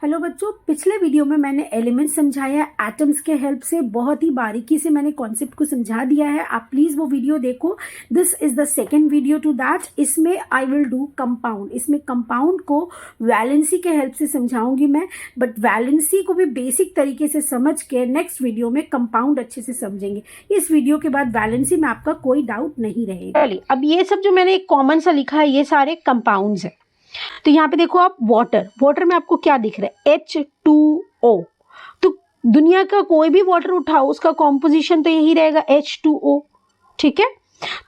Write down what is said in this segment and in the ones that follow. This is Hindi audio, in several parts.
हेलो बच्चों, पिछले वीडियो में मैंने एलिमेंट समझाया है एटम्स के हेल्प से। बहुत ही बारीकी से मैंने कॉन्सेप्ट को समझा दिया है। आप प्लीज़ वो वीडियो देखो। This is the second video to that. इसमें आई विल डू कंपाउंड। इसमें कंपाउंड को वैलेंसी के हेल्प से समझाऊंगी मैं, बट वैलेंसी को भी बेसिक तरीके से समझ के नेक्स्ट वीडियो में कंपाउंड अच्छे से समझेंगे। इस वीडियो के बाद वैलेंसी में आपका कोई डाउट नहीं रहेगा। चलिए, अब ये सब जो मैंने एक कॉमन सा लिखा है ये सारे कंपाउंड्स हैं। तो यहाँ पे देखो आप, वाटर में आपको क्या दिख रहा है? H2O। तो दुनिया का कोई भी वाटर उठाओ, उसका कॉम्पोजिशन तो यही रहेगा, H2O। ठीक है,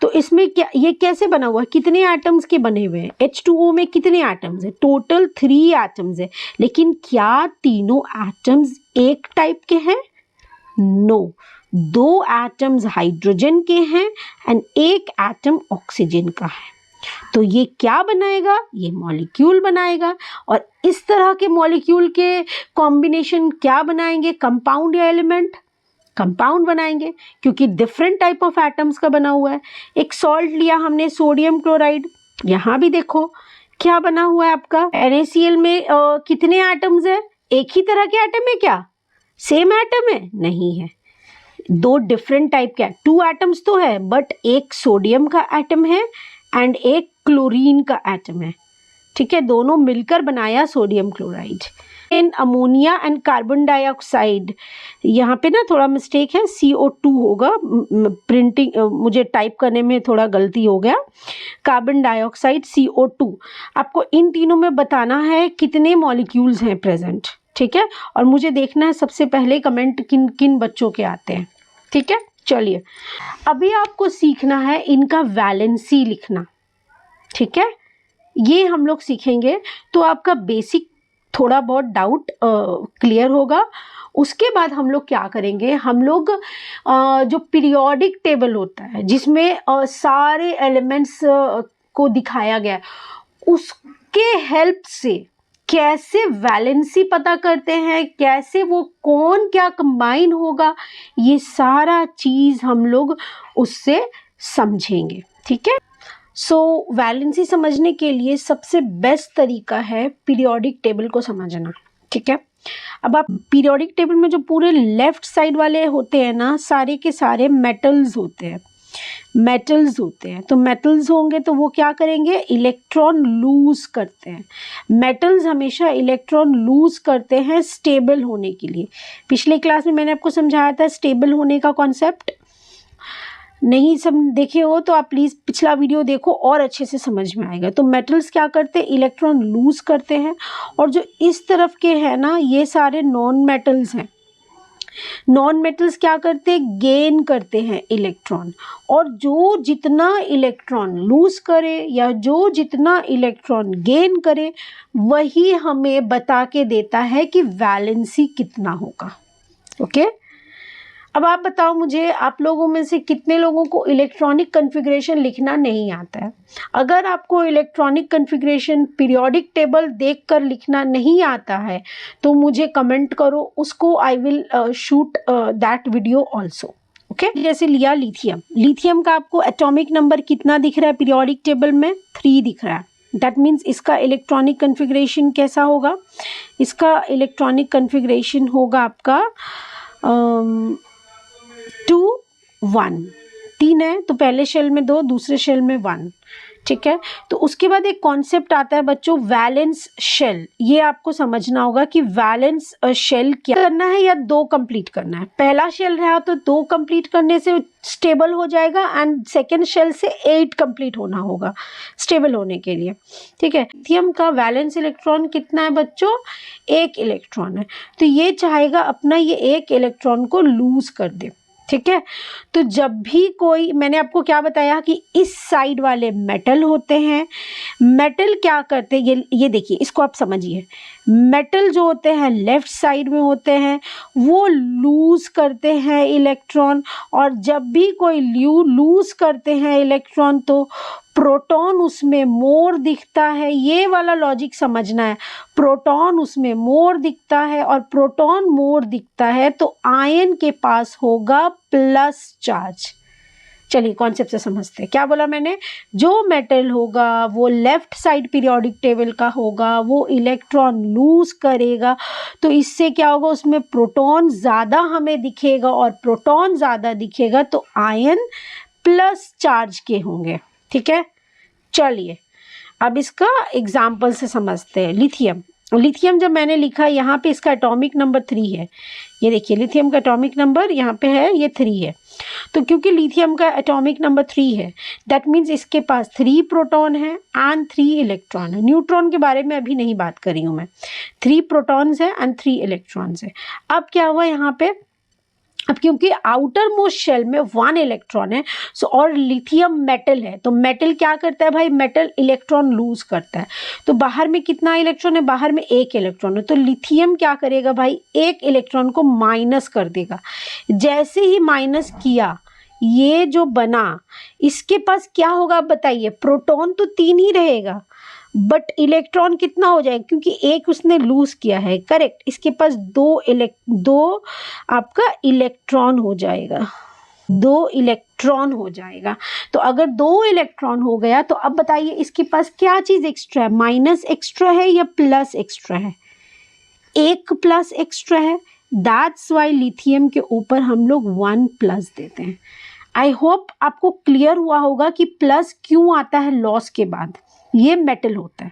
तो इसमें क्या, ये कैसे बना हुआ है? कितने एटम्स के बने हुए हैं? H2O में कितने एटम्स है? टोटल 3 एटम्स है। लेकिन क्या तीनों एटम्स एक टाइप के हैं? नो, 2 एटम्स हाइड्रोजन के हैं एंड 1 एटम ऑक्सीजन का है। तो ये क्या बनाएगा? ये मॉलिक्यूल बनाएगा। और इस तरह के मॉलिक्यूल के कॉम्बिनेशन क्या बनाएंगे? कंपाउंड या एलिमेंट? कंपाउंड बनाएंगे, क्योंकि डिफरेंट टाइप ऑफ एटम्स का बना हुआ है। एक सॉल्ट लिया हमने, सोडियम क्लोराइड। यहाँ भी देखो क्या बना हुआ है आपका। NaCl में कितने एटम्स है? एक ही तरह के एटम है क्या? सेम एटम है? नहीं है, 2 डिफरेंट टाइप के। 2 एटम्स तो है, बट एक सोडियम का एटम है एंड एक क्लोरीन का एटम है। ठीक है, दोनों मिलकर बनाया sodium chloride. In ammonia and carbon dioxide, यहाँ पे ना थोड़ा मिस्टेक है, CO2 होगा। प्रिंटिंग मुझे टाइप करने में थोड़ा गलती हो गया। Carbon dioxide, CO2। आपको इन तीनों में बताना है कितने मॉलिक्यूल्स हैं प्रेजेंट। ठीक है, और मुझे देखना है सबसे पहले कमेंट किन किन बच्चों के आते हैं। ठीक है, चलिए अभी आपको सीखना है इनका वैलेंसी लिखना। ठीक है, ये हम लोग सीखेंगे तो आपका बेसिक थोड़ा बहुत डाउट क्लियर होगा। उसके बाद हम लोग क्या करेंगे, हम लोग जो पीरियोडिक टेबल होता है जिसमें सारे एलिमेंट्स को दिखाया गया है, उसके हेल्प से कैसे वैलेंसी पता करते हैं, कैसे वो कौन क्या कंबाइन होगा, ये सारा चीज हम लोग उससे समझेंगे। ठीक है, सो वैलेंसी समझने के लिए सबसे बेस्ट तरीका है पीरियोडिक टेबल को समझना। ठीक है, अब आप पीरियोडिक टेबल में जो पूरे लेफ्ट साइड वाले होते हैं ना, सारे के सारे मेटल्स होते हैं। तो मेटल्स होंगे तो वो क्या करेंगे? इलेक्ट्रॉन लूज करते हैं। मेटल्स हमेशा इलेक्ट्रॉन लूज करते हैं स्टेबल होने के लिए। पिछले क्लास में मैंने आपको समझाया था स्टेबल होने का कॉन्सेप्ट। नहीं देखे हो तो आप प्लीज़ पिछला वीडियो देखो, और अच्छे से समझ में आएगा। तो मेटल्स क्या करते हैं? इलेक्ट्रॉन लूज करते हैं। और जो इस तरफ के हैं ना, ये सारे नॉन मेटल्स हैं। नॉन मेटल्स क्या करते हैं? गेन करते हैं इलेक्ट्रॉन। और जो जितना इलेक्ट्रॉन लूज करे या जो जितना इलेक्ट्रॉन गेन करे, वही हमें बता के देता है कि वैलेंसी कितना होगा। ओके, अब आप बताओ मुझे, आप लोगों में से कितने लोगों को इलेक्ट्रॉनिक कॉन्फ़िगरेशन लिखना नहीं आता है? अगर आपको इलेक्ट्रॉनिक कॉन्फ़िगरेशन पीरियोडिक टेबल देखकर लिखना नहीं आता है तो मुझे कमेंट करो, उसको I will shoot that video also. Okay, जैसे लिया लिथियम का आपको एटॉमिक नंबर कितना दिख रहा है पीरियोडिक टेबल में? 3 दिख रहा है। दैट मीन्स इसका इलेक्ट्रॉनिक कॉन्फ़िगरेशन कैसा होगा? इसका इलेक्ट्रॉनिक कॉन्फ़िगरेशन होगा आपका 2 1। 3 है तो पहले शेल में 2, दूसरे शेल में 1। ठीक है, तो उसके बाद एक कॉन्सेप्ट आता है बच्चों, वैलेंस शेल। ये आपको समझना होगा कि वैलेंस शेल क्या करना है या 2 कंप्लीट करना है। पहला शेल रहा तो 2 कंप्लीट करने से स्टेबल हो जाएगा एंड सेकेंड शेल से 8 कंप्लीट होना होगा स्टेबल होने के लिए। ठीक है, लिथियम का वैलेंस इलेक्ट्रॉन कितना है बच्चों? 1 इलेक्ट्रॉन है। तो ये चाहेगा अपना ये 1 इलेक्ट्रॉन को लूज कर दे। ठीक है, तो जब भी कोई, मैंने आपको क्या बताया कि इस साइड वाले मेटल होते हैं। मेटल क्या करते हैं, ये देखिए, इसको आप समझिए। मेटल जो होते हैं लेफ्ट साइड में होते हैं, वो लूज करते हैं इलेक्ट्रॉन। और जब भी कोई लूज करते हैं इलेक्ट्रॉन तो प्रोटॉन उसमें मोर दिखता है। ये वाला लॉजिक समझना है। प्रोटॉन उसमें मोर दिखता है, और प्रोटॉन मोर दिखता है तो आयन के पास होगा प्लस चार्ज। चलिए कॉन्सेप्ट से समझते हैं। क्या बोला मैंने, जो मेटल होगा वो लेफ्ट साइड पीरियोडिक टेबल का होगा, वो इलेक्ट्रॉन लूज करेगा, तो इससे क्या होगा, उसमें प्रोटॉन ज़्यादा हमें दिखेगा, और प्रोटॉन ज़्यादा दिखेगा तो आयन प्लस चार्ज के होंगे। ठीक है, चलिए अब इसका एग्जाम्पल से समझते हैं। लिथियम, लिथियम जब मैंने लिखा यहाँ पे इसका एटॉमिक नंबर 3 है। ये देखिए लिथियम का एटॉमिक नंबर यहाँ पे है, ये 3 है। तो क्योंकि लिथियम का एटॉमिक नंबर 3 है, दैट मीन्स इसके पास 3 प्रोटॉन है एंड 3 इलेक्ट्रॉन है। न्यूट्रॉन के बारे में अभी नहीं बात कर रही हूँ मैं। 3 प्रोटॉन्स है एंड 3 इलेक्ट्रॉन्स है। अब क्या हुआ यहाँ पे, अब क्योंकि आउटर मोस्ट शेल में 1 इलेक्ट्रॉन है, सो और लिथियम मेटल है, तो मेटल क्या करता है भाई, मेटल इलेक्ट्रॉन लूज करता है। तो बाहर में कितना इलेक्ट्रॉन है, बाहर में 1 इलेक्ट्रॉन है। तो लिथियम क्या करेगा भाई, 1 इलेक्ट्रॉन को माइनस कर देगा। जैसे ही माइनस किया, ये जो बना, इसके पास क्या होगा आप बताइए, प्रोटॉन तो 3 ही रहेगा, बट इलेक्ट्रॉन कितना हो जाएगा, क्योंकि एक उसने लूज किया है, करेक्ट। इसके पास 2 आपका इलेक्ट्रॉन हो जाएगा, 2 इलेक्ट्रॉन हो जाएगा। तो अगर 2 इलेक्ट्रॉन हो गया, तो अब बताइए इसके पास क्या चीज एक्स्ट्रा है, माइनस एक्स्ट्रा है या प्लस एक्स्ट्रा है, 1 प्लस एक्स्ट्रा है। दैट्स वाई लिथियम के ऊपर हम लोग 1 प्लस देते हैं। आई होप आपको क्लियर हुआ होगा कि प्लस क्यों आता है लॉस के बाद। ये मेटल होता है,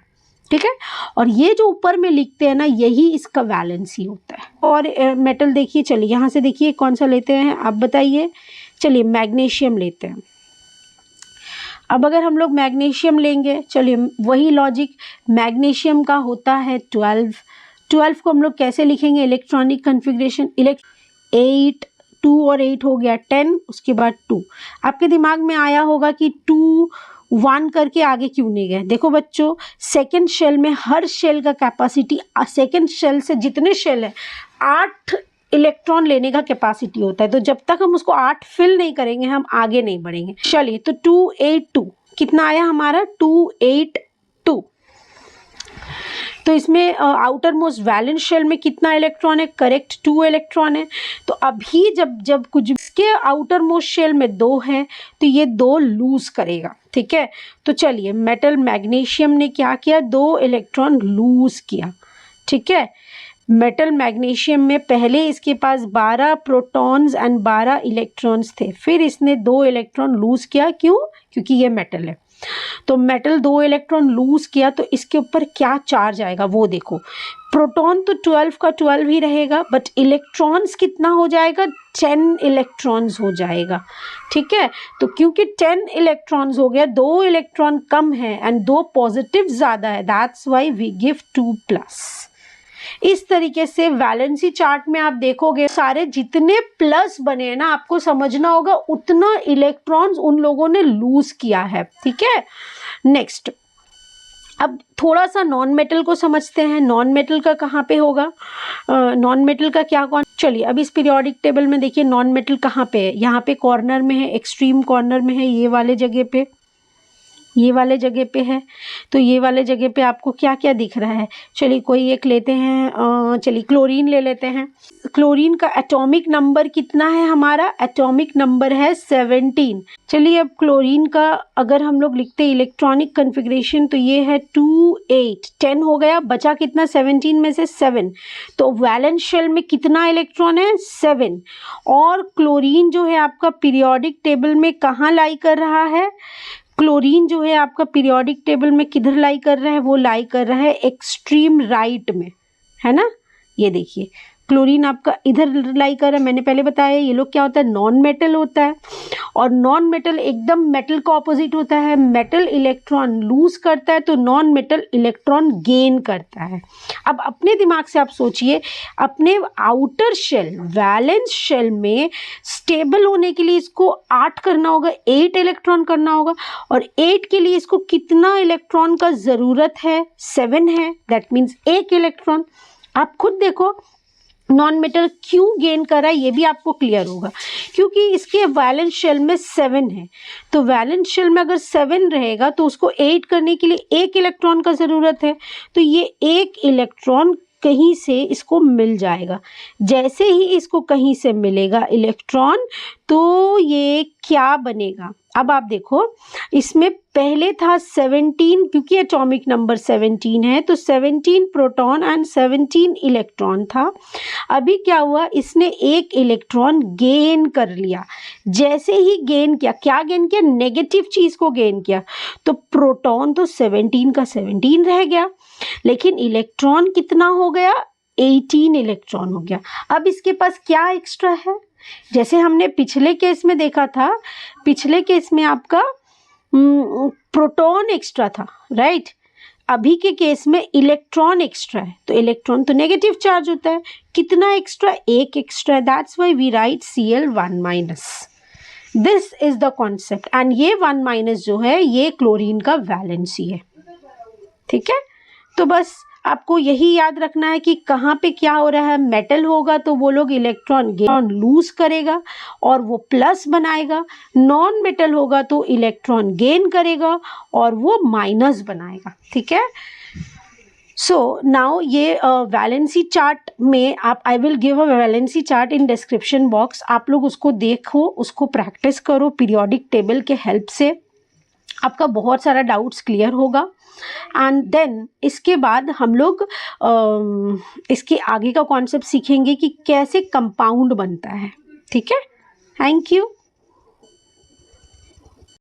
ठीक है। और ये जो ऊपर में लिखते हैं ना, यही इसका वैलेंसी होता है। और मेटल देखिए, चलिए यहाँ से देखिए कौन सा लेते हैं आप बताइए। चलिए मैग्नीशियम लेते हैं। अब अगर हम लोग मैग्नीशियम लेंगे, चलिए वही लॉजिक, मैग्नीशियम का होता है 12 को हम लोग कैसे लिखेंगे, इलेक्ट्रॉनिक कन्फिग्रेशन 8, 2 और 8 हो गया 10, उसके बाद 2। आपके दिमाग में आया होगा कि 2 1 करके आगे क्यों नहीं गए। देखो बच्चों, सेकंड शेल में हर शेल का कैपेसिटी, सेकंड शेल से जितने शेल है 8 इलेक्ट्रॉन लेने का कैपेसिटी होता है। तो जब तक हम उसको 8 फिल नहीं करेंगे, हम आगे नहीं बढ़ेंगे। चलिए, तो 2 8 2 कितना आया हमारा, 2 8 2। तो इसमें आउटर मोस्ट वैलेंस शेल में कितना इलेक्ट्रॉन है, करेक्ट 2 इलेक्ट्रॉन है। तो अभी जब कुछ के आउटर मोस्ट शेल में 2 है, तो ये 2 लूज करेगा, ठीक है। तो चलिए, मेटल मैग्नीशियम ने क्या किया, 2 इलेक्ट्रॉन लूज किया, ठीक है। मेटल मैग्नीशियम में पहले इसके पास 12 प्रोटॉन्स एंड 12 इलेक्ट्रॉन्स थे, फिर इसने 2 इलेक्ट्रॉन लूज किया। क्यों, क्योंकि ये मेटल है। तो मेटल 2 इलेक्ट्रॉन लूज किया, तो इसके ऊपर क्या चार्ज आएगा वो देखो। प्रोटॉन तो 12 का 12 ही रहेगा, बट इलेक्ट्रॉन्स कितना हो जाएगा, 10 इलेक्ट्रॉन्स हो जाएगा, ठीक है। तो क्योंकि 10 इलेक्ट्रॉन्स हो गया, 2 इलेक्ट्रॉन कम है एंड 2 पॉजिटिव ज़्यादा है, दैट्स वाई वी गिव 2+। इस तरीके से वैलेंसी चार्ट में आप देखोगे, सारे जितने प्लस बने हैं ना, आपको समझना होगा उतना इलेक्ट्रॉन्स उन लोगों ने लूज किया है, ठीक है। नेक्स्ट, अब थोड़ा सा नॉन मेटल को समझते हैं। नॉन मेटल का कहाँ पे होगा, नॉन मेटल का क्या कौन, चलिए अब इस पीरियोडिक टेबल में देखिए नॉन मेटल कहाँ पे है, यहाँ पे कॉर्नर में है, एक्सट्रीम कॉर्नर में है, ये वाले जगह पे, ये वाले जगह पे है। तो ये वाले जगह पे आपको क्या क्या दिख रहा है, चलिए कोई एक लेते हैं, चलिए क्लोरीन ले लेते हैं। क्लोरीन का एटॉमिक नंबर कितना है हमारा, एटॉमिक नंबर है 17। चलिए अब क्लोरीन का अगर हम लोग लिखते हैं इलेक्ट्रॉनिक कन्फिग्रेशन, तो ये है 2 8 10 हो गया, बचा कितना 17 में से 7। तो वैलेंस शेल में कितना इलेक्ट्रॉन है, 7। और क्लोरीन जो है आपका पीरियोडिक टेबल में कहाँ लाई कर रहा है, क्लोरीन जो है आपका पीरियोडिक टेबल में किधर लाई कर रहा है, वो लाई कर रहा है एक्सट्रीम राइट में, है ना। ये देखिए क्लोरीन आपका इधर लाई कर रहा है। मैंने पहले बताया ये लोग क्या होता है, नॉन मेटल होता है, और नॉन मेटल एकदम मेटल का ऑपोजिट होता है। मेटल इलेक्ट्रॉन लूज करता है, तो नॉन मेटल इलेक्ट्रॉन गेन करता है। अब अपने दिमाग से आप सोचिए, अपने आउटर शेल वैलेंस शेल में स्टेबल होने के लिए इसको 8 करना होगा, 8 इलेक्ट्रॉन करना होगा, और 8 के लिए इसको कितना इलेक्ट्रॉन का ज़रूरत है, 7 है, दैट मीन्स 1 इलेक्ट्रॉन। आप खुद देखो नॉन मेटल क्यों गेन कर रहा है, ये भी आपको क्लियर होगा, क्योंकि इसके वैलेंस शेल में 7 है। तो वैलेंस शेल में अगर 7 रहेगा, तो उसको 8 करने के लिए 1 इलेक्ट्रॉन का ज़रूरत है। तो ये 1 इलेक्ट्रॉन कहीं से इसको मिल जाएगा। जैसे ही इसको कहीं से मिलेगा इलेक्ट्रॉन, तो ये क्या बनेगा। अब आप देखो, इसमें पहले था 17, क्योंकि एटॉमिक नंबर 17 है तो 17 प्रोटॉन एंड 17 इलेक्ट्रॉन था। अभी क्या हुआ, इसने एक इलेक्ट्रॉन गेन कर लिया। जैसे ही गेन किया, क्या गेन किया, नेगेटिव चीज को गेन किया, तो प्रोटॉन तो 17 का 17 रह गया, लेकिन इलेक्ट्रॉन कितना हो गया, 18 इलेक्ट्रॉन हो गया। अब इसके पास क्या एक्स्ट्रा है, जैसे हमने पिछले केस में देखा था, पिछले केस में आपका प्रोटॉन एक्स्ट्रा था, राइट। अभी के केस में इलेक्ट्रॉन एक्स्ट्रा है, तो इलेक्ट्रॉन तो नेगेटिव चार्ज होता है, कितना एक्स्ट्रा, एक extra. That's why we write Cl1-। This is the concept, and ये 1- जो है ये क्लोरीन का वैलेंसी है, ठीक है। तो बस आपको यही याद रखना है कि कहाँ पे क्या हो रहा है। मेटल होगा तो वो लोग इलेक्ट्रॉन लूज करेगा और वो प्लस बनाएगा, नॉन मेटल होगा तो इलेक्ट्रॉन गेन करेगा और वो माइनस बनाएगा, ठीक है। सो नाउ ये वैलेंसी चार्ट में आप, I will give a valency chart in description box, आप लोग उसको देखो, उसको प्रैक्टिस करो पीरियोडिक टेबल के हेल्प से, आपका बहुत सारा डाउट्स क्लियर होगा। एंड देन इसके बाद हम लोग इसके आगे का कॉन्सेप्ट सीखेंगे कि कैसे कंपाउंड बनता है, ठीक है। Thank you.